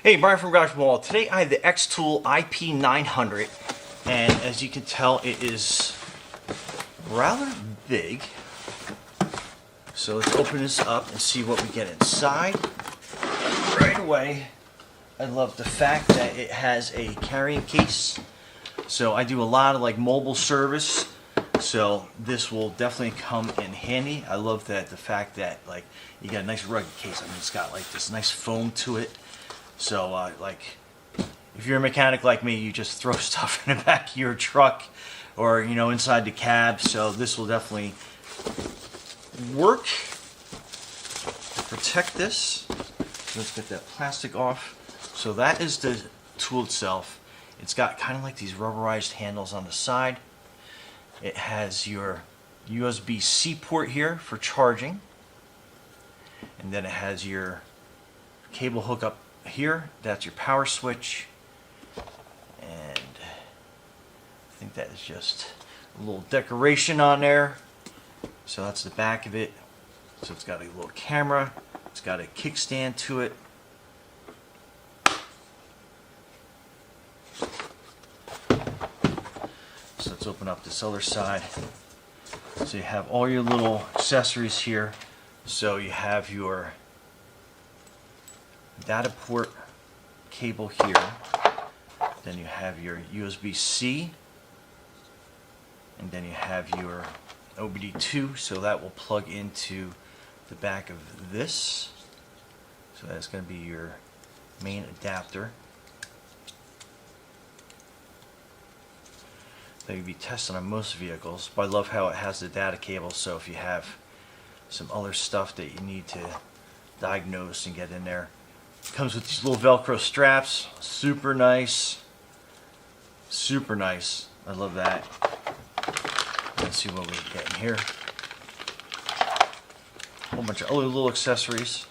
Hey, Brian from Garage Mall. Today I have the XTOOL IP900, and as you can tell, it is rather big. So let's open this up and see what we get inside. Right away, I love the fact that it has a carrying case. So I do a lot of like mobile service, so this will definitely come in handy. I love that the fact that like you got a nice rugged case. I mean, it's got like this nice foam to it. So, like, if you're a mechanic like me, you just throw stuff in the back of your truck or, you know, inside the cab. So this will definitely work to protect this. Let's get that plastic off. So that is the tool itself. It's got kind of like these rubberized handles on the side. It has your USB-C port here for charging. And then it has your cable hookup here. That's your power switch, and I think that is just a little decoration on there. So that's the back of it. So it's got a little camera, it's got a kickstand to it. So let's open up this other side. So you have all your little accessories here. So you have your data port cable here, then you have your USB-C, and then you have your OBD2, so that will plug into the back of this. So that's going to be your main adapter. They can be tested on most vehicles, but I love how it has the data cable, so if you have some other stuff that you need to diagnose and get in there. Comes with these little Velcro straps. Super nice. Super nice. I love that. Let's see what we get in here. A whole bunch of other little accessories.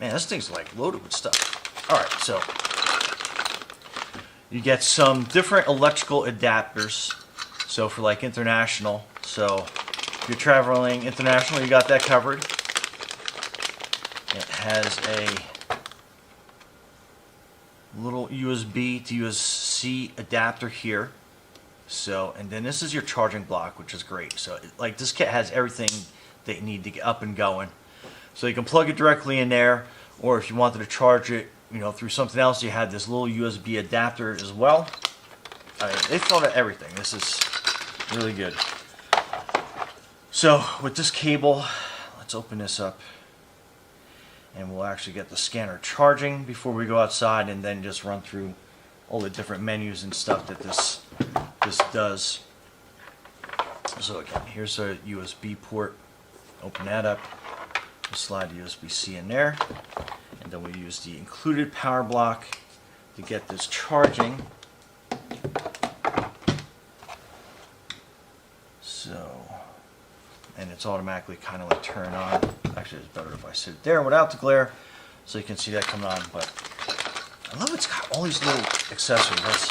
Man, this thing's like loaded with stuff. Alright, so you get some different electrical adapters. So for like international. So if you're traveling international, you got that covered. It has a little USB to USB-C adapter here. So, and then this is your charging block, which is great. So like this kit has everything that you need to get up and going. So you can plug it directly in there, or if you wanted to charge it, you know, through something else, you had this little USB adapter as well. I mean, they thought of everything. This is really good. So with this cable, let's open this up. And we'll actually get the scanner charging before we go outside, and then just run through all the different menus and stuff that this does. So again, here's a USB port. Open that up. We'll slide the USB-C in there, and then we use the included power block to get this charging. So, and it's automatically kind of like turn on. Actually, it's better if I sit there without the glare, so you can see that coming on. But I love it's got all these little accessories.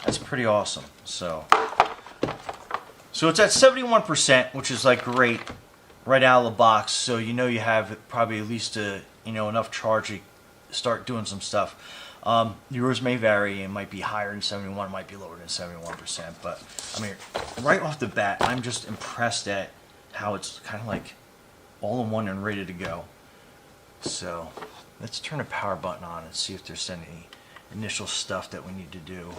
That's pretty awesome. So it's at 71%, which is like great right out of the box. So you know you have probably at least enough charge to start doing some stuff. Yours may vary. It might be higher than 71, it might be lower than 71%. But I mean, right off the bat, I'm just impressed at how it's kind of like all in one and ready to go. So let's turn the power button on and see if there's any initial stuff that we need to do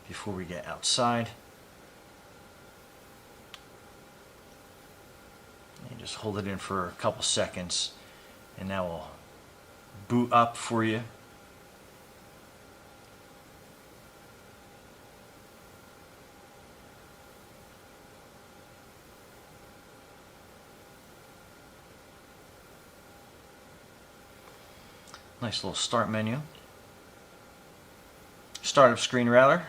before we get outside. And just hold it in for a couple seconds, and that will boot up for you. Nice little start menu. Startup screen rather.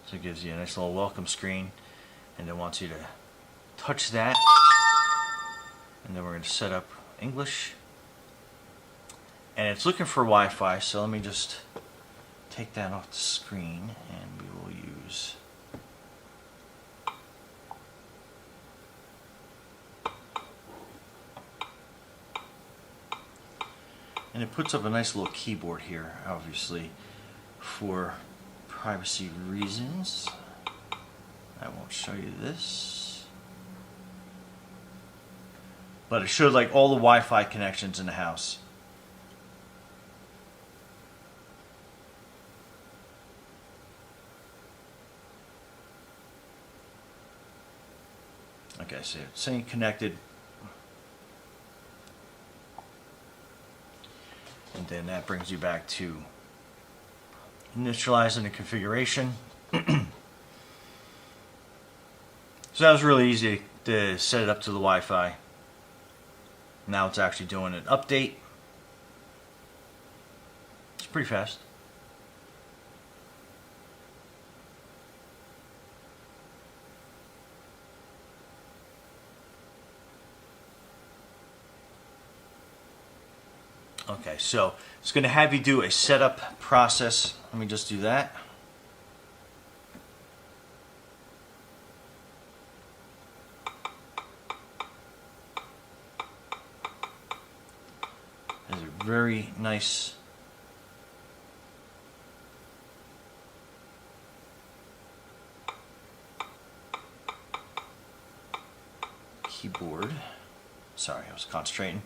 So it gives you a nice little welcome screen, and it wants you to touch that, and then we're going to set up English. and it's looking for Wi-Fi. So let me just take that off the screen, and we will use and it puts up a nice little keyboard here, obviously for privacy reasons. I won't show you this, but it showed like all the Wi-Fi connections in the house. Okay, so it's saying connected, and then that brings you back to initializing the configuration. So that was really easy to set it up to the Wi-Fi. Now it's actually doing an update. It's pretty fast. Okay, so it's going to have you do a setup process. Let me just do that. There's a very nice keyboard. Sorry, I was concentrating.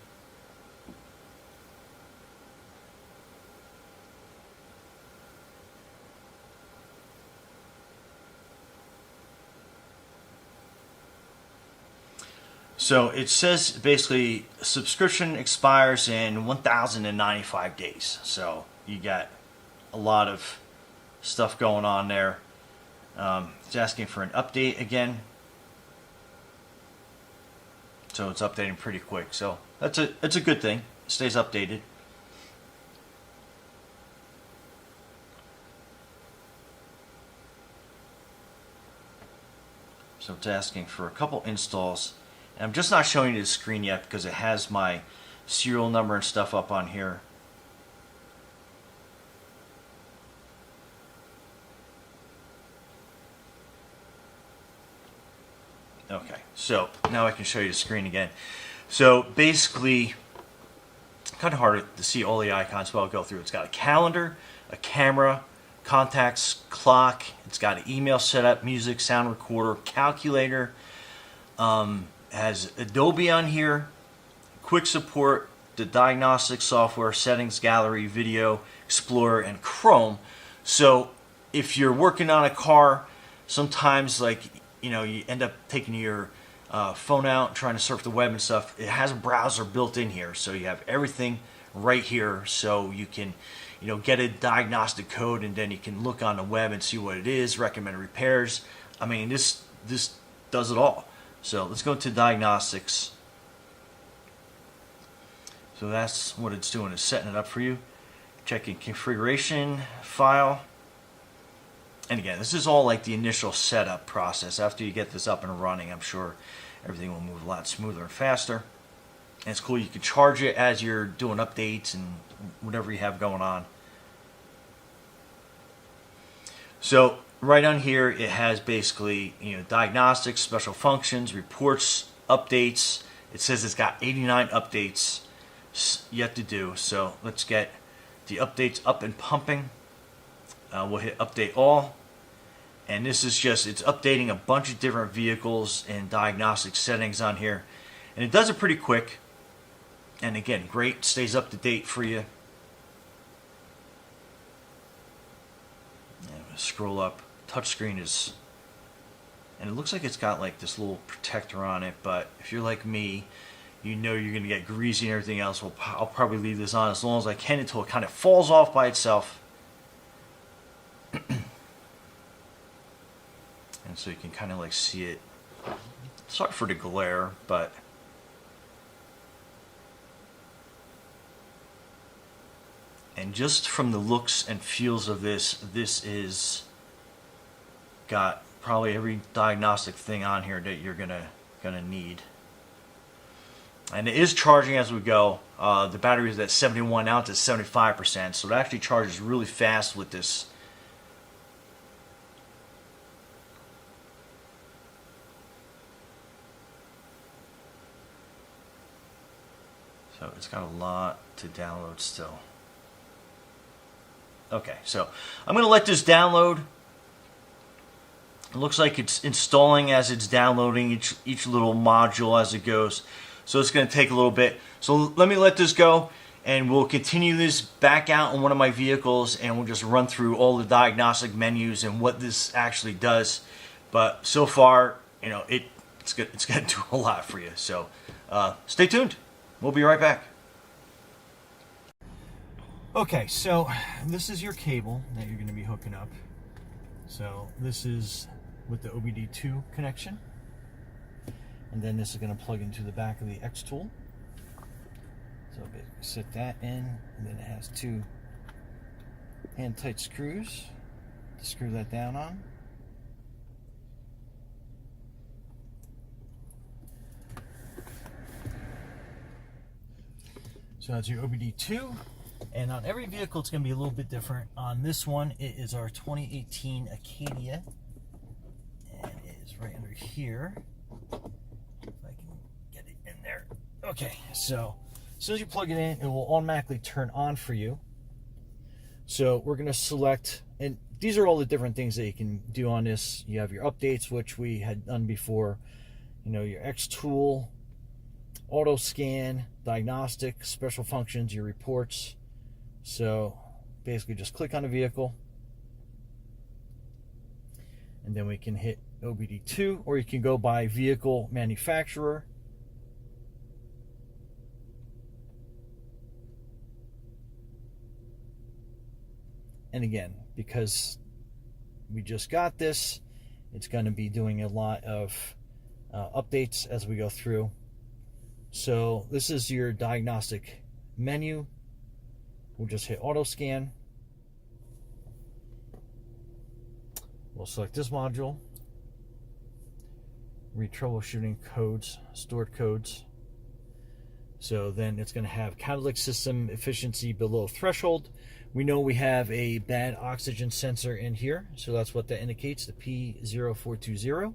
So it says basically subscription expires in 1,095 days. So you got a lot of stuff going on there. It's asking for an update again. So it's updating pretty quick. So it's a good thing. It stays updated. So it's asking for a couple installs. And I'm just not showing you the screen yet because it has my serial number and stuff up on here. Okay, so now I can show you the screen again. So basically, kind of hard to see all the icons, but I'll go through. It's got a calendar, a camera, contacts, clock. It's got an email setup, music, sound recorder, calculator. Has Adobe on here, quick support, the diagnostic software, settings, gallery, video, Explorer, and Chrome. So if you're working on a car, sometimes like you end up taking your phone out and trying to surf the web and stuff. It has a browser built in here, so you have everything right here. So you can get a diagnostic code, and then you can look on the web and see what it is, recommend repairs. I mean, this does it all. So let's go to diagnostics. So that's what it's doing, is setting it up for you. Checking configuration file. And again, this is all like the initial setup process. After you get this up and running, I'm sure everything will move a lot smoother and faster. And it's cool, you can charge it as you're doing updates and whatever you have going on. So right on here, it has basically diagnostics, special functions, reports, updates. It says it's got 89 updates yet to do. So let's get the updates up and pumping. We'll hit update all, and this is it's updating a bunch of different vehicles and diagnostic settings on here, and it does it pretty quick. And again, great, stays up to date for you. And we'll scroll up. Touchscreen is, and it looks like it's got like this little protector on it, but if you're like me, you're going to get greasy and everything else. I'll probably leave this on as long as I can until it kind of falls off by itself. And so you can kind of like see it. Sorry for the glare, but and just from the looks and feels of this is got probably every diagnostic thing on here that you're gonna need. And it is charging as we go. The battery is at 71, now it's at 75%, so it actually charges really fast with this. So it's got a lot to download still. Okay, so I'm going to let this download. It looks like it's installing as it's downloading each little module as it goes. So it's going to take a little bit. So let me let this go, and we'll continue this back out on one of my vehicles, and we'll just run through all the diagnostic menus and what this actually does. But so far, you know, it's going to do a lot for you. So stay tuned. We'll be right back. Okay, so this is your cable that you're going to be hooking up. So this is with the OBD2 connection. And then this is going to plug into the back of the XTOOL. So basically set that in, and then it has two hand tight screws to screw that down on. So that's your OBD2. And on every vehicle, it's going to be a little bit different. On this one, it is our 2018 Acadia. And it is right under here. If I can get it in there. Okay, so as soon as you plug it in, it will automatically turn on for you. So we're going to select, and these are all the different things that you can do on this. You have your updates, which we had done before. You know, your XTOOL, auto scan, diagnostic, special functions, your reports. So basically just click on the vehicle, and then we can hit OBD2, or you can go by vehicle manufacturer. And again, because we just got this, it's going to be doing a lot of updates as we go through. So this is your diagnostic menu. We'll just hit auto scan. We'll select this module. Read troubleshooting codes, stored codes. So then it's going to have catalytic system efficiency below threshold. We know we have a bad oxygen sensor in here, so that's what that indicates, the P0420.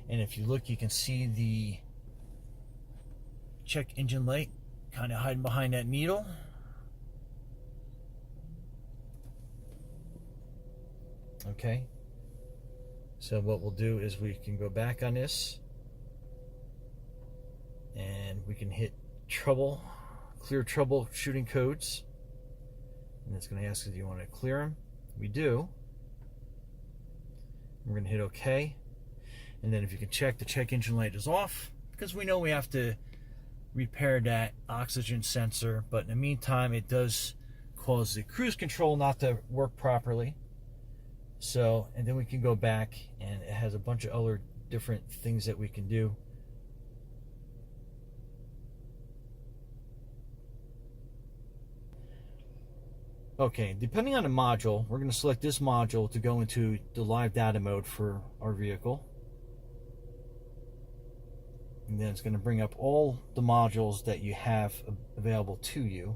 And if you look, you can see the check engine light kind of hiding behind that needle. Okay, so what we'll do is we can go back on this, and we can hit clear troubleshooting codes, and it's going to ask us, do you want to clear them? We do. We're going to hit OK, and then if you can check, the check engine light is off, because we know we have to repair that oxygen sensor, but in the meantime it does cause the cruise control not to work properly. So, and then we can go back, and it has a bunch of other different things that we can do. Okay, depending on the module, we're going to select this module to go into the live data mode for our vehicle. And then it's going to bring up all the modules that you have available to you.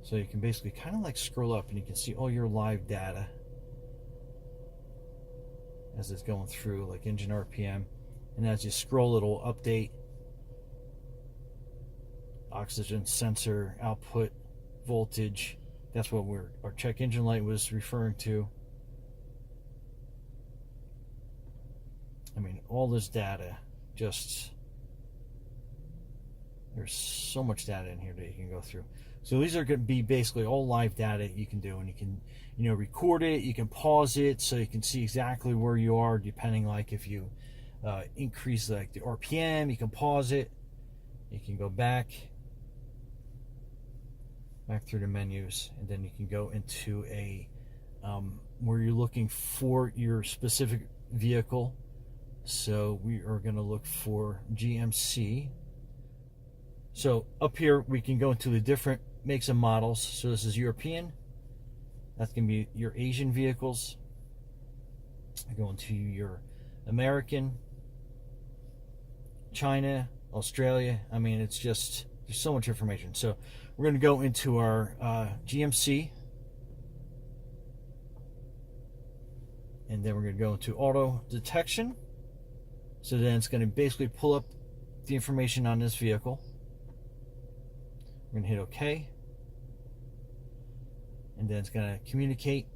So you can basically kind of like scroll up, and you can see all your live data as it's going through, like engine RPM. And as you scroll, it'll update oxygen sensor output voltage. That's what our check engine light was referring to. I mean, all this data, just, there's so much data in here that you can go through. So these are going to be basically all live data you can do, and you can, you know, record it, you can pause it, so you can see exactly where you are, depending, like if you increase like the RPM, you can pause it, you can go back through the menus, and then you can go into a where you're looking for your specific vehicle. So we are going to look for GMC. So up here we can go into the different makes and models. So this is European. That's going to be your Asian vehicles. I go into your American, China, Australia. I mean, it's just, there's so much information. So we're going to go into our GMC, and then we're going to go into auto detection. So then it's going to basically pull up the information on this vehicle. We're going to hit OK, and then it's going to communicate,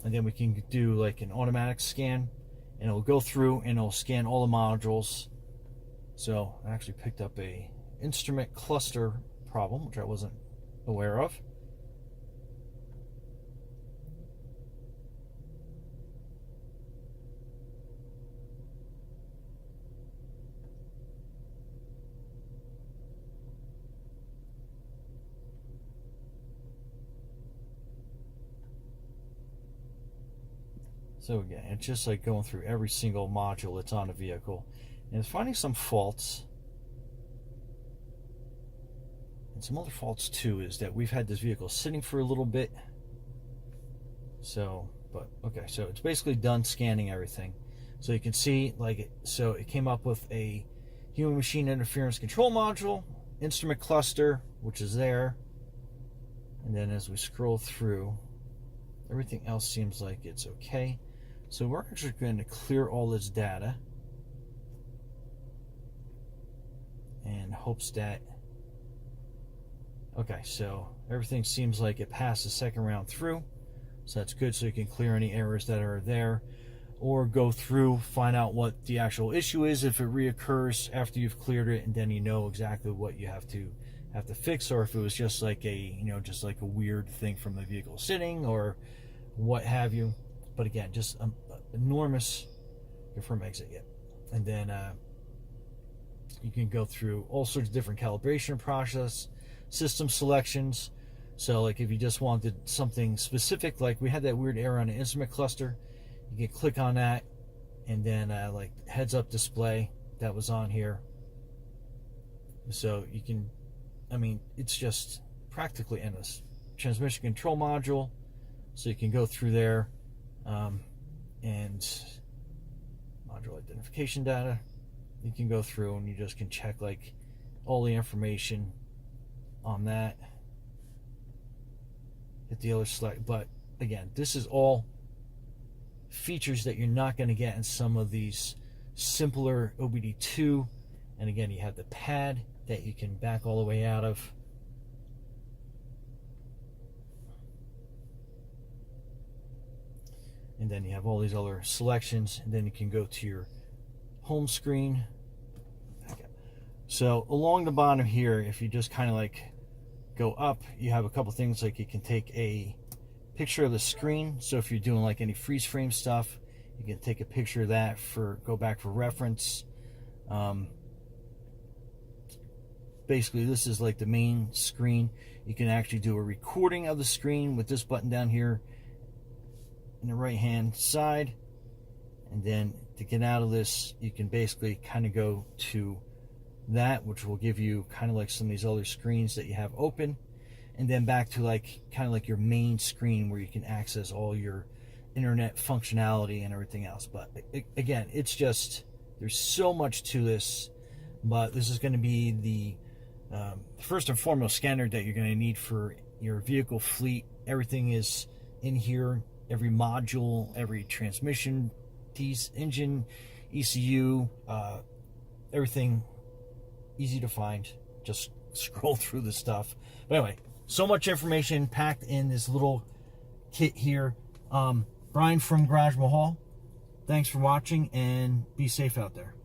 and then we can do like an automatic scan, and it'll go through and it'll scan all the modules. So I actually picked up a instrument cluster problem, which I wasn't aware of. So again, it's just like going through every single module that's on the vehicle, and it's finding some faults. And some other faults too is that we've had this vehicle sitting for a little bit. So, but okay, so it's basically done scanning everything. So you can see, like, so it came up with a human machine interference control module, instrument cluster, which is there. And then as we scroll through, everything else seems like it's okay. So we're actually going to clear all this data in hopes that, okay, so everything seems like it passed the second round through. So that's good, so you can clear any errors that are there, or go through, find out what the actual issue is if it reoccurs after you've cleared it, and then you know exactly what you have to fix, or if it was just like a, just like a weird thing from the vehicle sitting or what have you. But again, just enormous confirm exit yet. And then you can go through all sorts of different calibration process, system selections. So like if you just wanted something specific, like we had that weird error on the instrument cluster, you can click on that, and then like heads up display that was on here. So you can, I mean, it's just practically endless. Transmission control module, so you can go through there, and module identification data. You can go through and you just can check like all the information on that. Hit the other select, but again, this is all features that you're not going to get in some of these simpler OBD2. And again, you have the pad that you can back all the way out of. And then you have all these other selections, and then you can go to your home screen. So along the bottom here, if you just kind of like go up, you have a couple things, like you can take a picture of the screen. So if you're doing like any freeze frame stuff, you can take a picture of that for go back for reference. Basically, this is like the main screen. You can actually do a recording of the screen with this button down here in the right hand side. And then to get out of this, you can basically kind of go to that, which will give you kind of like some of these other screens that you have open, and then back to like kind of like your main screen where you can access all your internet functionality and everything else. But again, it's just, there's so much to this, but this is going to be the first and foremost scanner that you're going to need for your vehicle fleet. Everything is in here, every module, every transmission piece, engine, ECU, everything easy to find. Just scroll through the stuff. But anyway, so much information packed in this little kit here. Brian from Garage Mahal, thanks for watching, and be safe out there.